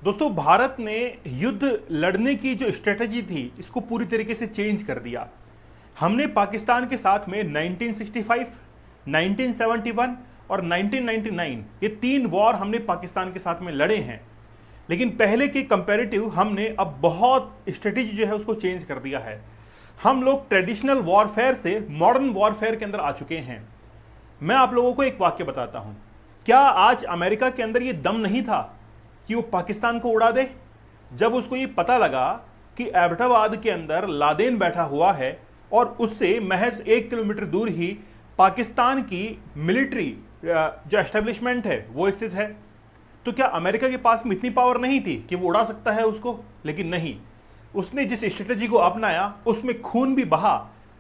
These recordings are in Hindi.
दोस्तों, भारत ने युद्ध लड़ने की जो स्ट्रेटजी थी इसको पूरी तरीके से चेंज कर दिया। हमने पाकिस्तान के साथ में 1965, 1971 और 1999 ये 3 वॉर हमने पाकिस्तान के साथ में लड़े हैं। लेकिन पहले के कंपैरेटिव हमने अब बहुत स्ट्रेटजी जो है उसको चेंज कर दिया है। हम लोग ट्रेडिशनल वॉरफेयर से मॉडर्न वॉरफेयर के अंदर आ चुके हैं। मैं आप लोगों को एक वाक्य बताता हूं। क्या आज अमेरिका के अंदर ये दम नहीं था कि वो पाकिस्तान को उड़ा दे? जब उसको ये पता लगा कि एबटाबाद के अंदर लादेन बैठा हुआ है और उससे महज 1 किलोमीटर दूर ही पाकिस्तान की मिलिट्री जो एस्टेब्लिशमेंट है वो स्थित है, तो क्या अमेरिका के पास में इतनी पावर नहीं थी कि वो उड़ा सकता है उसको? लेकिन नहीं, उसने जिस स्ट्रेटजी को अपनाया उसमें खून भी बहा,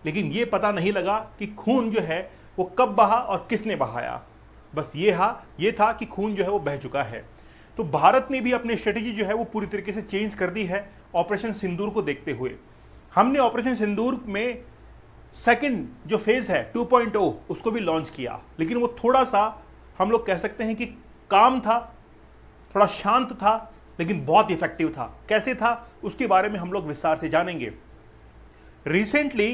लेकिन ये पता नहीं लगा कि खून जो है वो कब बहा और किसने बहाया। बस ये था कि खून जो है वो बह चुका है। तो भारत ने भी अपनी स्ट्रेटजी जो है वो पूरी तरीके से चेंज कर दी है ऑपरेशन सिंदूर को देखते हुए। हमने ऑपरेशन सिंदूर में सेकंड जो फेज है 2.0 उसको भी लॉन्च किया, लेकिन वो थोड़ा सा हम लोग कह सकते हैं कि काम था, थोड़ा शांत था, लेकिन बहुत इफेक्टिव था। कैसे था उसके बारे में हम लोग विस्तार से जानेंगे। रिसेंटली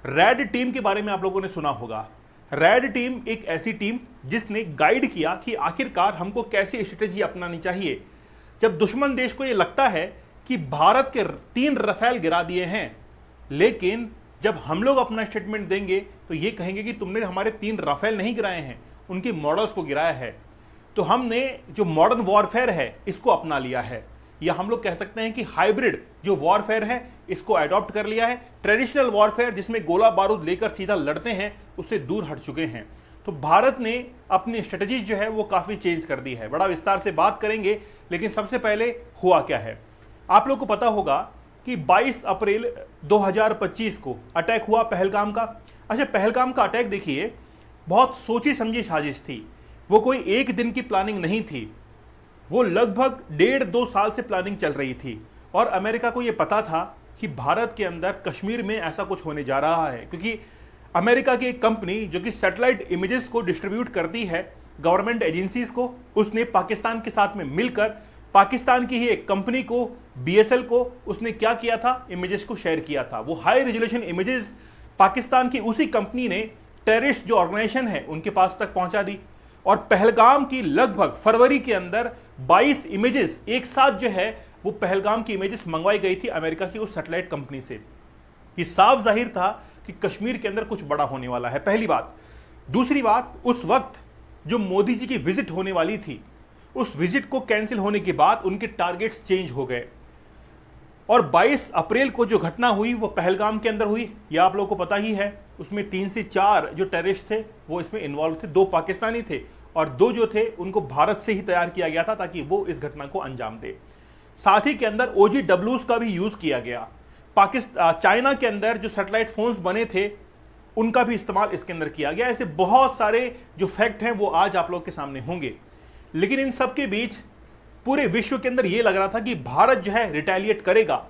रेड टीम के बारे में आप लोगों ने सुना होगा। रेड टीम एक ऐसी टीम जिसने गाइड किया कि आखिरकार हमको कैसी स्ट्रेटजी अपनानी चाहिए। जब दुश्मन देश को यह लगता है कि भारत के 3 रफेल गिरा दिए हैं, लेकिन जब हम लोग अपना स्टेटमेंट देंगे तो ये कहेंगे कि तुमने हमारे 3 रफेल नहीं गिराए हैं, उनके मॉडल्स को गिराया है। तो हमने जो मॉडर्न वॉरफेयर है इसको अपना लिया है, या हम लोग कह सकते हैं कि हाइब्रिड जो वॉरफेयर है इसको अडॉप्ट कर लिया है। ट्रेडिशनल वॉरफेयर जिसमें गोला बारूद लेकर सीधा लड़ते हैं उससे दूर हट चुके हैं। तो भारत ने अपनी स्ट्रेटजी जो है वो काफी चेंज कर दी है। बड़ा विस्तार से बात करेंगे, लेकिन सबसे पहले हुआ क्या है। आप लोग को पता होगा कि 22 अप्रैल 2025 को अटैक हुआ पहलगाम का। अच्छा, पहलगाम का अटैक देखिए, बहुत सोची समझी साजिश थी। वो कोई एक दिन की प्लानिंग नहीं थी, वो लगभग 1.5-2 साल से प्लानिंग चल रही थी। और अमेरिका को यह पता था कि भारत के अंदर कश्मीर में ऐसा कुछ होने जा रहा है, क्योंकि अमेरिका की एक कंपनी जो कि सैटेलाइट इमेजेस को डिस्ट्रीब्यूट करती है गवर्नमेंट एजेंसीज को, उसने पाकिस्तान के साथ में मिलकर पाकिस्तान की ही एक कंपनी को, बीएसएल को, उसने क्या किया था, इमेजेस को शेयर किया था। वो हाई रेजोल्यूशन इमेजेस पाकिस्तान की उसी कंपनी ने टेररिस्ट जो ऑर्गेनाइजेशन है उनके पास तक पहुंचा दी। और पहलगाम की लगभग फरवरी के अंदर 22 इमेजेस एक साथ जो है वो पहलगाम की इमेजेस मंगवाई गई थी अमेरिका की उस सैटेलाइट कंपनी से। ये साफ जाहिर था कि कश्मीर के अंदर कुछ बड़ा होने वाला है, पहली बात। दूसरी बात, उस वक्त जो मोदी जी की विजिट होने वाली थी, उस विजिट को कैंसिल होने के बाद उनके टारगेट्स चेंज हो गए। और 22 अप्रैल को जो घटना हुई वो पहलगाम के अंदर हुई, यह आप लोगों को पता ही है। उसमें 3 से 4 जो टेररिस्ट थे वो इसमें इन्वॉल्व थे। 2 पाकिस्तानी थे और 2 जो थे उनको भारत से ही तैयार किया गया था ताकि वो इस घटना को अंजाम दे। साथ ही के अंदर OGWs का भी यूज किया गया। चाइना के अंदर जो सैटेलाइट फोन्स बने थे उनका भी इस्तेमाल इसके अंदर किया गया। ऐसे बहुत सारे जो फैक्ट हैं वो आज आप लोग के सामने होंगे। लेकिन इन सब के बीच पूरे विश्व के अंदर यह लग रहा था कि भारत जो है रिटेलिएट करेगा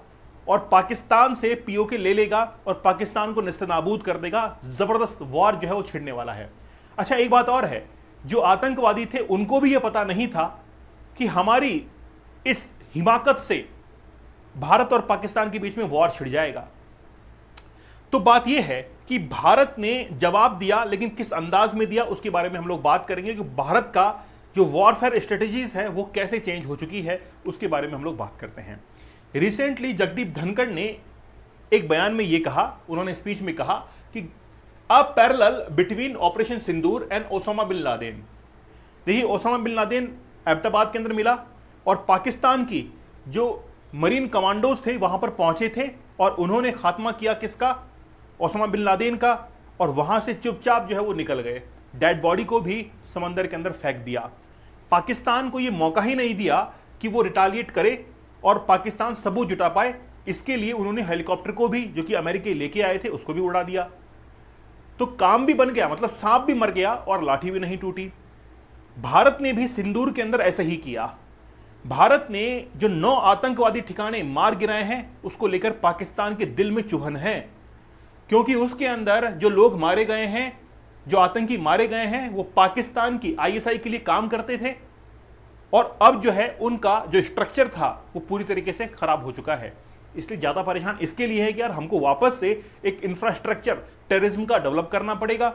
और पाकिस्तान से पीओके ले लेगा और पाकिस्तान को नेस्तनाबूद कर देगा। जबरदस्त वॉर जो है वो छिड़ने वाला है। अच्छा, एक बात और है, जो आतंकवादी थे उनको भी यह पता नहीं था कि हमारी इस हिमाकत से भारत और पाकिस्तान के बीच में वॉर छिड़ जाएगा। तो बात यह है कि भारत ने जवाब दिया, लेकिन किस अंदाज में दिया उसके बारे में हम लोग बात करेंगे कि भारत का जो वॉरफेयर स्ट्रेटजीज है वो कैसे चेंज हो चुकी है उसके बारे में हम लोग बात करते हैं। रिसेंटली जगदीप धनखड़ ने एक बयान में यह कहा, उन्होंने स्पीच में कहा कि a parallel between Operation Sindoor and Osama bin Laden. देखिए, ओसामा बिन लादेन एबटाबाद के अंदर मिला और पाकिस्तान की जो मरीन कमांडोज थे वहां पर पहुंचे थे और उन्होंने खात्मा किया किसका, ओसामा बिन लादेन का। और वहां से चुपचाप जो है वो निकल गए, डेड बॉडी को भी समंदर के अंदर फेंक दिया। पाकिस्तान को यह मौका ही नहीं दिया कि वो रिटालिएट करे और पाकिस्तान सबूत जुटा पाए। इसके लिए उन्होंने हेलीकॉप्टर को भी, जो कि अमेरिका लेके आए थे, उसको भी उड़ा दिया। तो काम भी बन गया, मतलब सांप भी मर गया और लाठी भी नहीं टूटी। भारत ने भी सिंदूर के अंदर ऐसा ही किया। भारत ने जो 9 आतंकवादी ठिकाने मार गिराए हैं उसको लेकर पाकिस्तान के दिल में चुभन है, क्योंकि उसके अंदर जो लोग मारे गए हैं, जो आतंकी मारे गए हैं, वो पाकिस्तान की आईएसआई के लिए काम करते थे। और अब जो है उनका जो स्ट्रक्चर था वो पूरी तरीके से खराब हो चुका है। इसलिए ज्यादा परेशान इसके लिए है कि यार हमको वापस से एक इंफ्रास्ट्रक्चर टेररिज्म का डेवलप करना पड़ेगा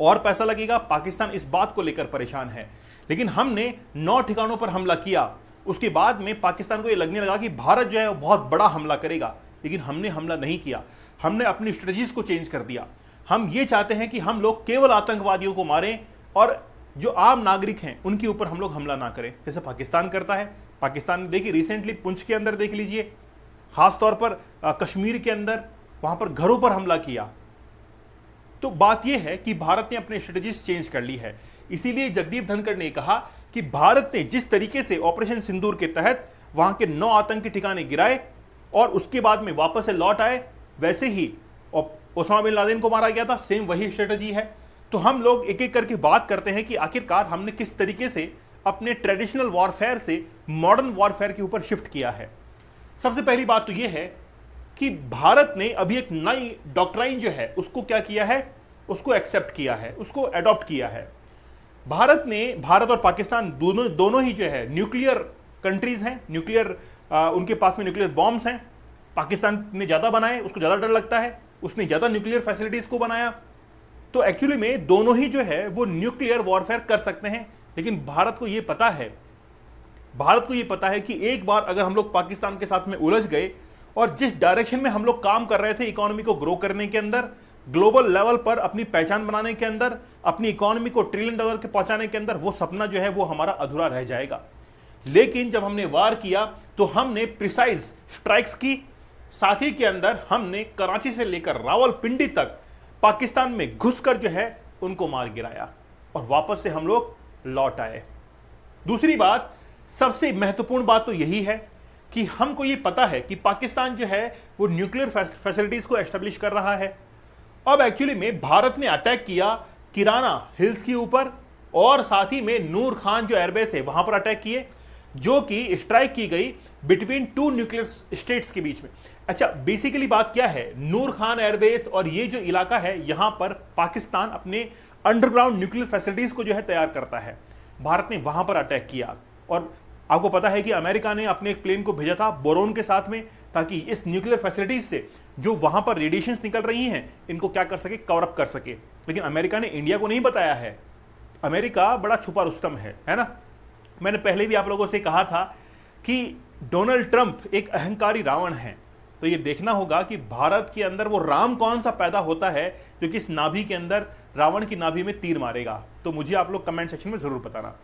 और पैसा लगेगा। पाकिस्तान इस बात को लेकर परेशान है। लेकिन हमने 9 ठिकानों पर हमला किया, उसके बाद में पाकिस्तान को यह लगने लगा कि भारत जो है वो बहुत बड़ा हमला करेगा, लेकिन हमने हमला नहीं किया। हमने अपनी स्ट्रेटजीज को चेंज कर दिया। हम ये चाहते हैं कि हम लोग केवल आतंकवादियों को मारें और जो आम नागरिक हैं उनके ऊपर हम लोग हमला ना करें, जैसे पाकिस्तान करता है। पाकिस्तान देखिए रिसेंटली पुंछ के अंदर देख लीजिए, खासतौर पर कश्मीर के अंदर वहां पर घरों पर हमला किया। तो बात यह है कि भारत ने अपने स्ट्रेटजीज चेंज कर ली है। इसीलिए जगदीप धनखड़ ने कहा कि भारत ने जिस तरीके से ऑपरेशन सिंदूर के तहत वहां के 9 आतंकी ठिकाने गिराए और उसके बाद में वापस से लौट आए, वैसे ही ओसामा बिन लादेन को मारा गया था, सेम वही स्ट्रेटजी है। तो हम लोग एक एक करके बात करते हैं कि आखिरकार हमने किस तरीके से अपने ट्रेडिशनल वॉरफेयर से मॉडर्न वॉरफेयर के ऊपर शिफ्ट किया है। सबसे पहली बात तो यह है कि भारत ने अभी एक नई डॉक्ट्राइन जो है उसको क्या किया है, उसको एक्सेप्ट किया है, उसको अडॉप्ट किया है। भारत और पाकिस्तान दोनों ही जो है न्यूक्लियर कंट्रीज हैं, उनके पास में न्यूक्लियर बॉम्ब्स हैं। पाकिस्तान ने ज्यादा बनाए, उसको ज्यादा डर लगता है, उसने ज्यादा न्यूक्लियर फैसिलिटीज को बनाया। तो एक्चुअली में दोनों ही जो है वो न्यूक्लियर वॉरफेयर कर सकते हैं। लेकिन भारत को यह पता है कि एक बार अगर हम लोग पाकिस्तान के साथ में उलझ गए और जिस डायरेक्शन में हम लोग काम कर रहे थे इकोनॉमी को ग्रो करने के अंदर, ग्लोबल लेवल पर अपनी पहचान बनाने के अंदर, अपनी इकोनॉमी को $1 ट्रिलियन के पहुंचाने के अंदर, वो सपना जो है वो हमारा अधूरा रह जाएगा। लेकिन जब हमने वार किया तो हमने प्रिसाइज स्ट्राइक्स की, साथ ही के अंदर हमने कराची से लेकर रावलपिंडी तक पाकिस्तान में घुसकर जो है उनको मार गिराया और वापस से हम लोग लौट आए। दूसरी बात, सबसे महत्वपूर्ण बात तो यही है कि हमको ये पता है कि पाकिस्तान जो है वो न्यूक्लियर फैसिलिटीज को एस्टेब्लिश कर रहा है। अब एक्चुअली में भारत ने अटैक किया किराना हिल्स के ऊपर और साथ ही में नूर खान जो एयरबेस है वहां पर अटैक किए, जो कि स्ट्राइक की गई बिटवीन 2 न्यूक्लियर स्टेट्स के बीच में। अच्छा, बेसिकली बात क्या है, नूर खान एयरबेस और ये जो इलाका है यहां पर पाकिस्तान अपने अंडरग्राउंड न्यूक्लियर फैसिलिटीज को जो है तैयार करता है। भारत ने वहां पर अटैक किया और आपको पता है कि अमेरिका ने अपने एक प्लेन को भेजा था बोरोन के साथ में, ताकि इस न्यूक्लियर फैसिलिटीज से जो वहां पर रेडिएशंस निकल रही हैं इनको क्या कर सके, कवर अप कर सके। लेकिन अमेरिका ने इंडिया को नहीं बताया है। अमेरिका बड़ा छुपा रुस्तम है ना। मैंने पहले भी आप लोगों से कहा था कि डोनाल्ड ट्रंप एक अहंकारी रावण है। तो ये देखना होगा कि भारत के अंदर वो राम कौन सा पैदा होता है जो कि इस नाभि के अंदर रावण की नाभि में तीर मारेगा। तो मुझे आप लोग कमेंट सेक्शन में जरूर बताना।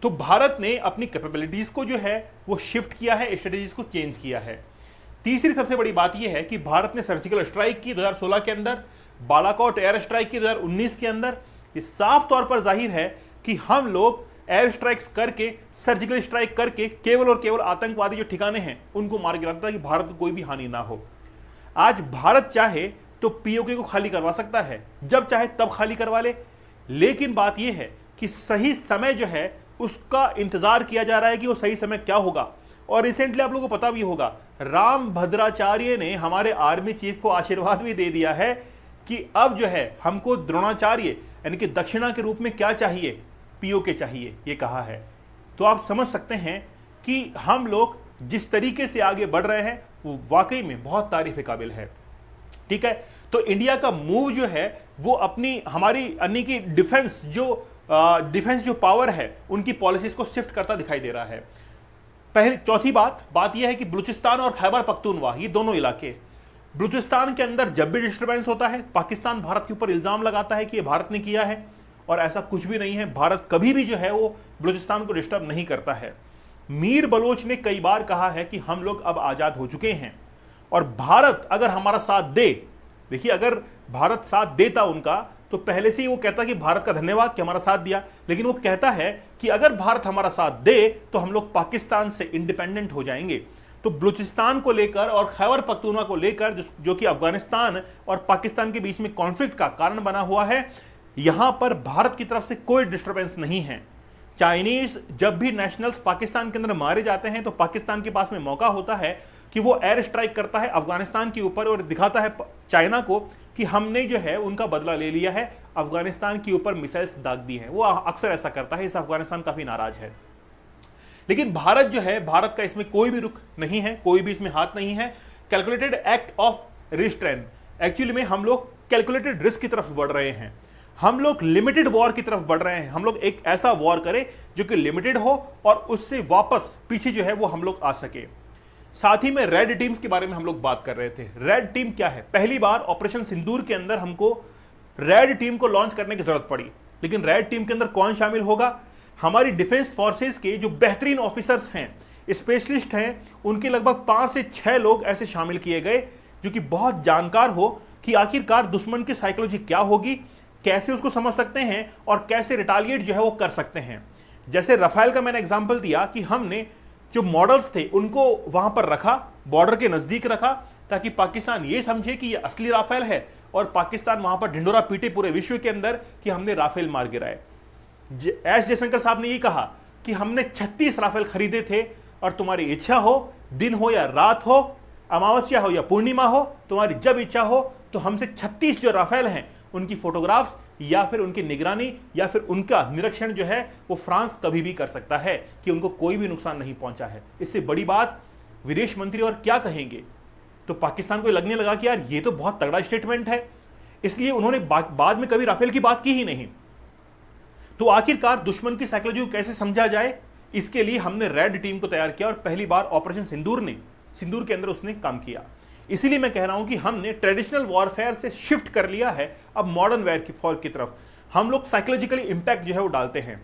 तो भारत ने अपनी कैपेबिलिटीज को जो है वो शिफ्ट किया है, स्ट्रेटेजीज को चेंज किया है। तीसरी सबसे बड़ी बात यह है कि भारत ने सर्जिकल स्ट्राइक की 2016 के अंदर, बालाकोट एयर स्ट्राइक की 2019 के अंदर। ये साफ तौर पर जाहिर है कि हम लोग एयर स्ट्राइक्स करके, सर्जिकल स्ट्राइक करके केवल और केवल आतंकवादी जो ठिकाने हैं उनको मार गिराता था कि भारत को कोई भी हानि ना हो। आज भारत चाहे तो पीओके को खाली करवा सकता है, जब चाहे तब खाली करवा ले। लेकिन बात यह है कि सही समय जो है उसका इंतजार किया जा रहा है कि वो सही समय क्या होगा। और रिसेंटली आप लोगों को पता भी होगा, राम भद्राचार्य ने हमारे आर्मी चीफ को आशीर्वाद भी दे दिया है कि अब जो है हमको द्रोणाचार्य यानी कि दक्षिणा के रूप में क्या चाहिए, पीओके चाहिए, ये कहा है। तो आप समझ सकते हैं कि हम लोग जिस तरीके से आगे बढ़ रहे हैं वो वाकई में बहुत तारीफ काबिल है। ठीक है, तो इंडिया का मूव जो है वो अपनी हमारी अन्य की डिफेंस जो पावर है उनकी पॉलिसीज को शिफ्ट करता दिखाई दे रहा है। चौथी बात यह है कि बलूचिस्तान और खैबर पख्तूनवा, ये दोनों इलाके, बलूचिस्तान के अंदर जब भी डिस्टर्बेंस होता है पाकिस्तान भारत के ऊपर इल्जाम लगाता है कि ये भारत ने किया है, और ऐसा कुछ भी नहीं है। भारत कभी भी जो है वो बलूचिस्तान को डिस्टर्ब नहीं करता है। मीर बलोच ने कई बार कहा है कि हम लोग अब आजाद हो चुके हैं और भारत अगर हमारा साथ दे, देखिए अगर भारत साथ देता उनका तो पहले से ही वो कहता कि भारत का धन्यवाद कि हमारा साथ दिया, लेकिन वो कहता है कि अगर भारत हमारा साथ दे तो हम लोग पाकिस्तान से इंडिपेंडेंट हो जाएंगे। तो बलूचिस्तान को लेकर और खैबर पख्तूनवा को लेकर जो कि अफगानिस्तान और पाकिस्तान के बीच में कॉन्फ्लिक्ट का कारण बना हुआ है, यहां पर भारत की तरफ से कोई डिस्टर्बेंस नहीं है। चाइनीज जब भी नेशनल्स पाकिस्तान के अंदर मारे जाते हैं तो पाकिस्तान के पास में मौका होता है कि वो एयर स्ट्राइक करता है अफगानिस्तान के ऊपर और दिखाता है चाइना को कि हमने जो है उनका बदला ले लिया है, अफगानिस्तान के ऊपर मिसाइल्स दाग दी हैं। वो अक्सर ऐसा करता है, इस अफगानिस्तान काफी नाराज है। लेकिन भारत जो है, भारत का इसमें कोई भी रुख नहीं है, कोई भी इसमें हाथ नहीं है। Calculated act of restrain, actually में हम लोग कैलकुलेटेड रिस्क की तरफ बढ़ रहे हैं, हम लोग लिमिटेड वॉर की तरफ बढ़ रहे हैं। हम लोग एक ऐसा वॉर करें जो कि लिमिटेड हो और उससे वापस पीछे जो है वो हम लोग आ सके। साथ ही में रेड टीम्स के बारे में हम लोग बात कर रहे थे। रेड टीम क्या है? पहली बार ऑपरेशन सिंदूर के अंदर हमको रेड टीम को लॉन्च करने की जरूरत पड़ी, लेकिन रेड टीम के अंदर कौन शामिल होगा? हमारी डिफेंस फोर्सेस के जो बेहतरीन ऑफिसर्स हैं, स्पेशलिस्ट हैं, उनके लगभग 5 से 6 लोग ऐसे शामिल किए गए जो कि बहुत जानकार हो कि आखिरकार दुश्मन की साइकोलॉजी क्या होगी, कैसे उसको समझ सकते हैं और कैसे रिटालिएट जो है वो कर सकते हैं। जैसे राफेल का मैंने एग्जांपल दिया कि हमने जो मॉडल्स थे उनको वहां पर रखा, बॉर्डर के नजदीक रखा, ताकि पाकिस्तान ये समझे कि ये असली राफेल है और पाकिस्तान वहां पर ढिंडोरा पीटे पूरे विश्व के अंदर कि हमने राफेल मार गिराए। एस जयशंकर साहब ने ये कहा कि हमने 36 राफेल खरीदे थे और तुम्हारी इच्छा हो, दिन हो या रात हो, अमावस्या हो या पूर्णिमा हो, तुम्हारी जब इच्छा हो तो हमसे 36 जो राफेल हैं उनकी फोटोग्राफ्स या फिर उनकी निगरानी या फिर उनका निरीक्षण जो है वो फ्रांस कभी भी कर सकता है कि उनको कोई भी नुकसान नहीं पहुंचा है। इससे बड़ी बात विदेश मंत्री और क्या कहेंगे? तो पाकिस्तान को लगने लगा कि यार ये तो बहुत तगड़ा स्टेटमेंट है, इसलिए उन्होंने बाद में कभी राफेल की बात की ही नहीं। तो आखिरकार दुश्मन की साइकोलॉजी को कैसे समझा जाए, इसके लिए हमने रेड टीम को तैयार किया और पहली बार ऑपरेशन सिंदूर के अंदर उसने काम किया। इसीलिए मैं कह रहा हूं कि हमने ट्रेडिशनल वॉरफेयर से शिफ्ट कर लिया है अब मॉडर्न वॉर की तरफ। हम लोग साइकोलॉजिकली इंपैक्ट जो है वो डालते हैं।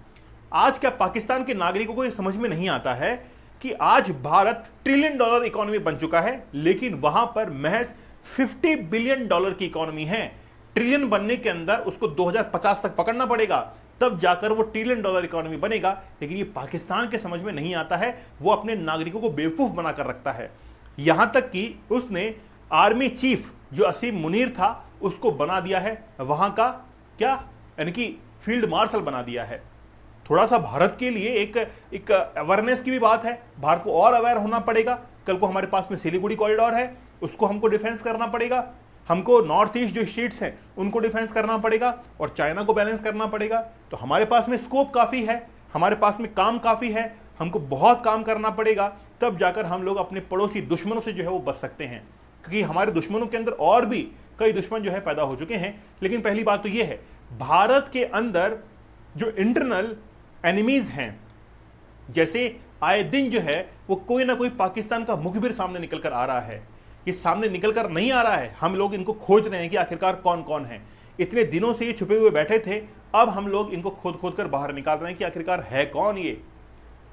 आज क्या पाकिस्तान के नागरिकों को ये समझ में नहीं आता है कि आज भारत $1 ट्रिलियन इकोनॉमी बन चुका है, लेकिन वहां पर महज $50 बिलियन की इकोनॉमी है। ट्रिलियन बनने के अंदर उसको 2050 तक पकड़ना पड़ेगा, तब जाकर वो $1 ट्रिलियन इकोनॉमी बनेगा। लेकिन ये पाकिस्तान के समझ में नहीं आता है, वो अपने नागरिकों को बेवकूफ बनाकर रखता है। यहां तक कि उसने आर्मी चीफ जो असीम मुनीर था उसको बना दिया है वहां का क्या, यानी कि फील्ड मार्शल बना दिया है। थोड़ा सा भारत के लिए एक अवेयरनेस की भी बात है, भारत को और अवेयर होना पड़ेगा। कल को हमारे पास में सिलीगुड़ी कॉरिडोर है, उसको हमको डिफेंस करना पड़ेगा, हमको नॉर्थ ईस्ट जो स्टेट्स हैं उनको डिफेंस करना पड़ेगा और चाइना को बैलेंस करना पड़ेगा। तो हमारे पास में स्कोप काफी है, हमारे पास में काम काफी है, हमको बहुत काम करना पड़ेगा, तब जाकर हम लोग अपने पड़ोसी दुश्मनों से जो है वो बच सकते हैं। क्योंकि हमारे दुश्मनों के अंदर और भी कई दुश्मन जो है पैदा हो चुके हैं। लेकिन पहली बात तो ये है, भारत के अंदर जो इंटरनल एनिमीज हैं, जैसे आए दिन जो है वो कोई ना कोई पाकिस्तान का मुखबिर सामने निकल कर आ रहा है। ये सामने निकल कर नहीं आ रहा है, हम लोग इनको खोज रहे हैं कि आखिरकार कौन कौन है। इतने दिनों से ये छुपे हुए बैठे थे, अब हम लोग इनको खोद कर बाहर निकाल रहे हैं कि आखिरकार है कौन ये।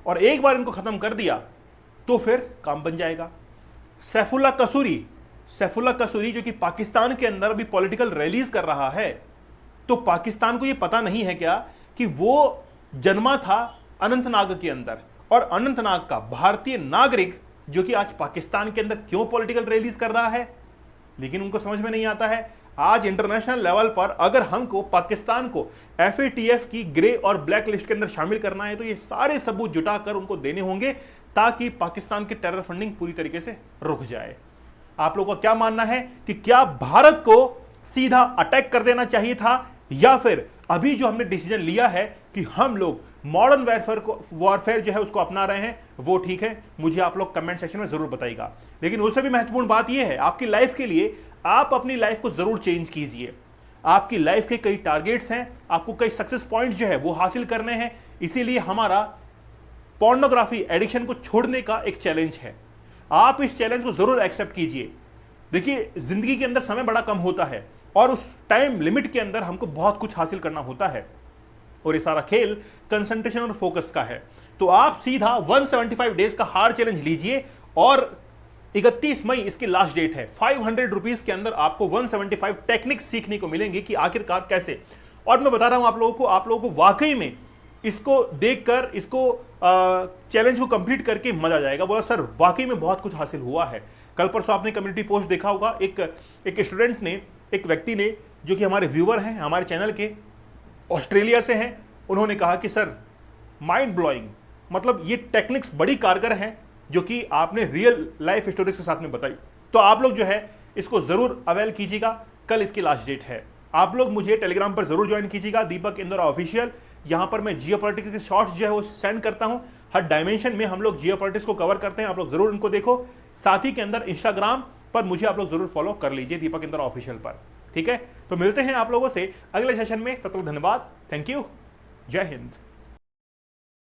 और एक बार इनको खत्म कर दिया तो फिर काम बन जाएगा। सैफुल्ला कसूरी जो कि पाकिस्तान के अंदर अभी पॉलिटिकल रैलीज कर रहा है, तो पाकिस्तान को यह पता नहीं है क्या कि वो जन्मा था अनंतनाग के अंदर, और अनंतनाग का भारतीय नागरिक जो कि आज पाकिस्तान के अंदर क्यों पॉलिटिकल रैलीज कर रहा है। लेकिन उनको समझ में नहीं आता है। आज इंटरनेशनल लेवल पर अगर हमको पाकिस्तान को FATF की ग्रे और ब्लैक लिस्ट के अंदर शामिल करना है तो ये सारे सबूत जुटाकर उनको देने होंगे ताकि पाकिस्तान की टेरर फंडिंग पूरी तरीके से रुक जाए। आप लोगों का क्या मानना है कि क्या भारत को सीधा अटैक कर देना चाहिए था, या फिर अभी जो हमने डिसीजन लिया है कि हम लोग मॉडर्न वॉरफेयर जो है उसको अपना रहे हैं, वो ठीक है? मुझे आप लोग कमेंट सेक्शन में जरूर बताइएगा। लेकिन उससे भी महत्वपूर्ण बात यह है, आपकी लाइफ के लिए आप अपनी लाइफ को जरूर चेंज कीजिए। आपकी लाइफ के कई टारगेट्स हैं, आपको कई सक्सेस पॉइंट्स जो है वो हासिल करने हैं। इसीलिए हमारा पोर्नोग्राफी एडिक्शन को छोड़ने का एक चैलेंज है। आप इस चैलेंज को जरूर एक्सेप्ट कीजिए। देखिए, जिंदगी के अंदर समय बड़ा कम होता है और उस टाइम लिमिट के अंदर हमको बहुत कुछ हासिल करना होता है, और ये सारा खेल कंसंट्रेशन और फोकस का है। तो आप सीधा 175 डेज का हार्ड चैलेंज लीजिए और 31 मई इसकी लास्ट डेट है। 500 रुपीज के अंदर आपको 175 टेक्निक्स सीखने को मिलेंगे कि आखिरकार कैसे। और मैं बता रहा हूं आप लोगों को वाकई में इसको देखकर, इसको चैलेंज को कंप्लीट करके मजा आ जाएगा। बोला सर वाकई में बहुत कुछ हासिल हुआ है। कल परसों आपने कम्युनिटी पोस्ट देखा होगा, एक स्टूडेंट ने, एक व्यक्ति ने, जो कि हमारे व्यूअर हैं, हमारे चैनल के, ऑस्ट्रेलिया से हैं, उन्होंने कहा कि सर माइंड ब्लोइंग, मतलब ये टेक्निक्स बड़ी कारगर हैं जो कि आपने रियल लाइफ स्टोरीज के साथ में बताई। तो आप लोग जो है इसको जरूर अवेल कीजिएगा। कल इसकी लास्ट डेट है। आप लोग मुझे टेलीग्राम पर जरूर ज्वाइन कीजिएगा, दीपक इंदौरा ऑफिशियल। यहां पर मैं जियोपॉलिटिक्स के शॉर्ट्स जो है वो सेंड करता हूं। हर डायमेंशन में हम लोग जियोपॉलिटिक्स को कवर करते हैं, आप लोग जरूर इनको देखो। साथ ही के अंदर इंस्टाग्राम पर मुझे आप लोग जरूर फॉलो कर लीजिए, दीपक इंद्रा ऑफिशियल पर। ठीक है, तो मिलते हैं आप लोगों से अगले सेशन में, तब तक धन्यवाद, थैंक यू, जय हिंद।